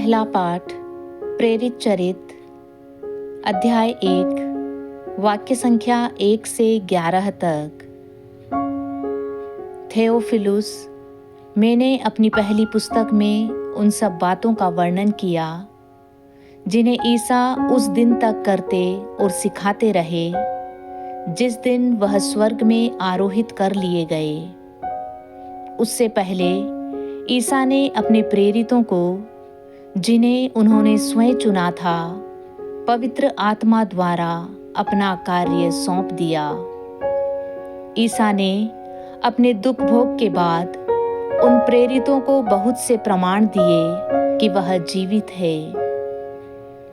पहला पाठ प्रेरित चरित अध्याय 1 वाक्य संख्या 1 से 11 तक। थेओफिलुस, मैंने अपनी पहली पुस्तक में उन सब बातों का वर्णन किया जिन्हें ईसा उस दिन तक करते और सिखाते रहे जिस दिन वह स्वर्ग में आरोहित कर लिए गए। उससे पहले ईसा ने अपने प्रेरितों को, जिन्हें उन्होंने स्वयं चुना था, पवित्र आत्मा द्वारा अपना कार्य सौंप दिया। ईसा ने अपने दुख भोग के बाद उन प्रेरितों को बहुत से प्रमाण दिए कि वह जीवित है।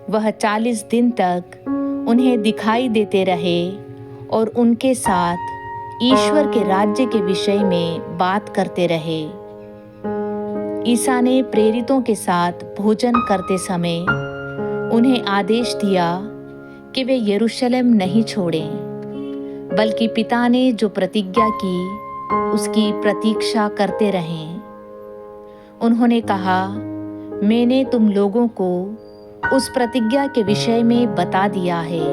वह 40 दिन तक उन्हें दिखाई देते रहे और उनके साथ ईश्वर के राज्य के विषय में बात करते रहे। ईसा ने प्रेरितों के साथ भोजन करते समय उन्हें आदेश दिया कि वे यरूशलेम नहीं छोड़ें, बल्कि पिता ने जो प्रतिज्ञा की उसकी प्रतीक्षा करते रहें। उन्होंने कहा, मैंने तुम लोगों को उस प्रतिज्ञा के विषय में बता दिया है।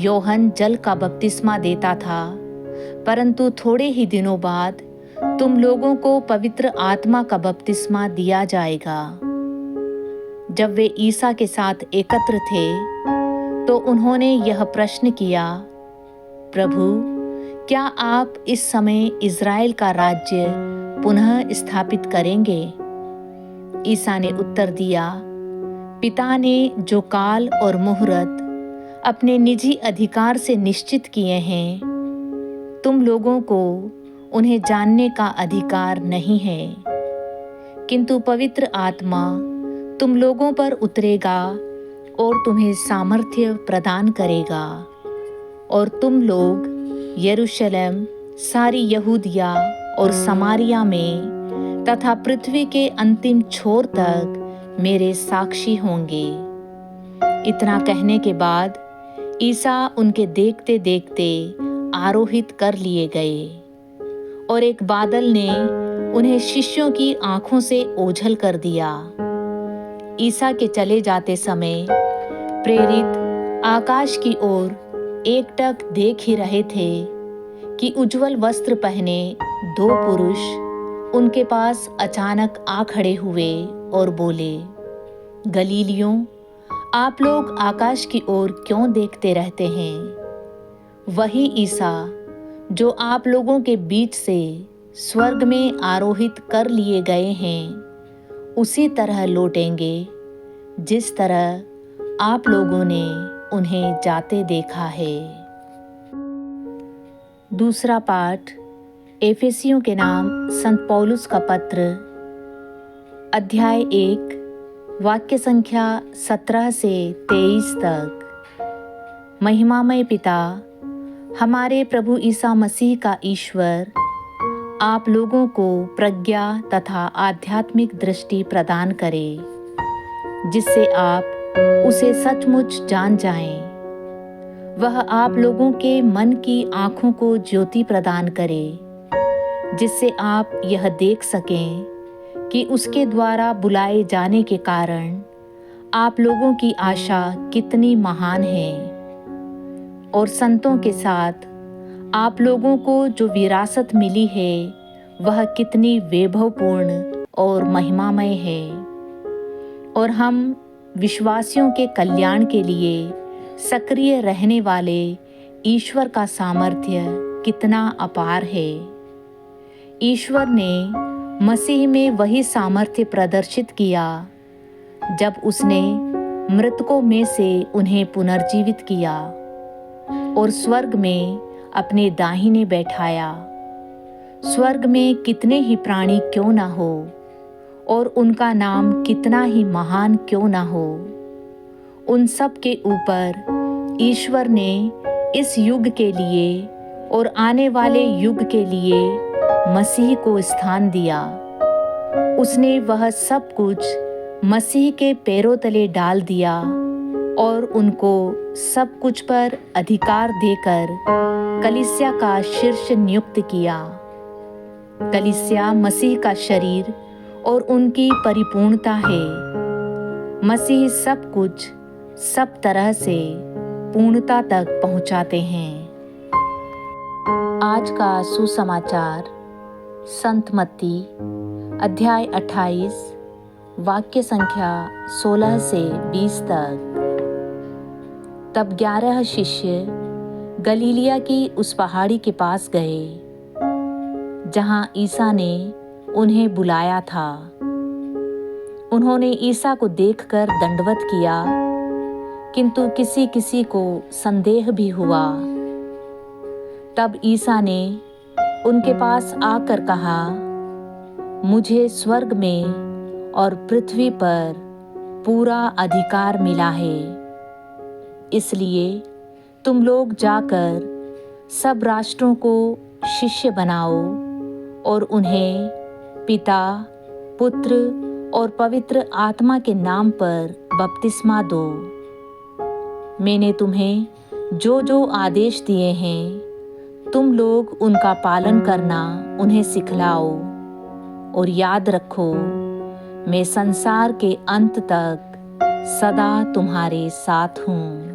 योहन जल का बपतिस्मा देता था, परंतु थोड़े ही दिनों बाद तुम लोगों को पवित्र आत्मा का बपतिस्मा दिया जाएगा। जब वे ईसा के साथ एकत्र थे तो उन्होंने यह प्रश्न किया, प्रभु, क्या आप इस समय इज़राइल का राज्य पुनः स्थापित करेंगे? ईसा ने उत्तर दिया, पिता ने जो काल और मुहूर्त अपने निजी अधिकार से निश्चित किए हैं, तुम लोगों को उन्हें जानने का अधिकार नहीं है, किंतु पवित्र आत्मा तुम लोगों पर उतरेगा और तुम्हें सामर्थ्य प्रदान करेगा, और तुम लोग यरूशलेम, सारी यहूदिया और समारिया में तथा पृथ्वी के अंतिम छोर तक मेरे साक्षी होंगे। इतना कहने के बाद ईसा उनके देखते देखते आरोहित कर लिए गए, और एक बादल ने उन्हें शिष्यों की आंखों से ओझल कर दिया। ईसा के चले जाते समय प्रेरित आकाश की ओर एकटक देख ही रहे थे कि उज्जवल वस्त्र पहने 2 पुरुष उनके पास अचानक आ खड़े हुए और बोले, गलीलियों, आप लोग आकाश की ओर क्यों देखते रहते हैं? वही ईसा जो आप लोगों के बीच से स्वर्ग में आरोहित कर लिए गए हैं, उसी तरह लौटेंगे जिस तरह आप लोगों ने उन्हें जाते देखा है। दूसरा पाठ एफेसियों के नाम संत पौलुस का पत्र अध्याय 1 वाक्य संख्या 17 से 23 तक। महिमामय पिता, हमारे प्रभु ईसा मसीह का ईश्वर आप लोगों को प्रज्ञा तथा आध्यात्मिक दृष्टि प्रदान करे, जिससे आप उसे सचमुच जान जाएं। वह आप लोगों के मन की आँखों को ज्योति प्रदान करे, जिससे आप यह देख सकें कि उसके द्वारा बुलाए जाने के कारण आप लोगों की आशा कितनी महान है, और संतों के साथ आप लोगों को जो विरासत मिली है वह कितनी वैभवपूर्ण और महिमामय है, और हम विश्वासियों के कल्याण के लिए सक्रिय रहने वाले ईश्वर का सामर्थ्य कितना अपार है। ईश्वर ने मसीह में वही सामर्थ्य प्रदर्शित किया जब उसने मृतकों में से उन्हें पुनर्जीवित किया और स्वर्ग में अपने दाहिने बैठाया। स्वर्ग में कितने ही प्राणी क्यों ना हो और उनका नाम कितना ही महान क्यों ना हो, उन सब के ऊपर ईश्वर ने इस युग के लिए और आने वाले युग के लिए मसीह को स्थान दिया। उसने वह सब कुछ मसीह के पैरों तले डाल दिया और उनको सब कुछ पर अधिकार देकर कलीसिया का शीर्ष नियुक्त किया। कलीसिया मसीह का शरीर और उनकी परिपूर्णता है। मसीह सब कुछ सब तरह से पूर्णता तक पहुंचाते हैं। आज का सुसमाचार संत मत्ती अध्याय 28 वाक्य संख्या 16 से 20 तक। तब 11 शिष्य गलीलिया की उस पहाड़ी के पास गए जहां ईसा ने उन्हें बुलाया था। उन्होंने ईसा को देखकर दंडवत किया, किंतु किसी किसी को संदेह भी हुआ। तब ईसा ने उनके पास आकर कहा, मुझे स्वर्ग में और पृथ्वी पर पूरा अधिकार मिला है। इसलिए तुम लोग जाकर सब राष्ट्रों को शिष्य बनाओ और उन्हें पिता, पुत्र और पवित्र आत्मा के नाम पर बपतिस्मा दो। मैंने तुम्हें जो जो आदेश दिए हैं तुम लोग उनका पालन करना उन्हें सिखलाओ, और याद रखो मैं संसार के अंत तक सदा तुम्हारे साथ हूँ।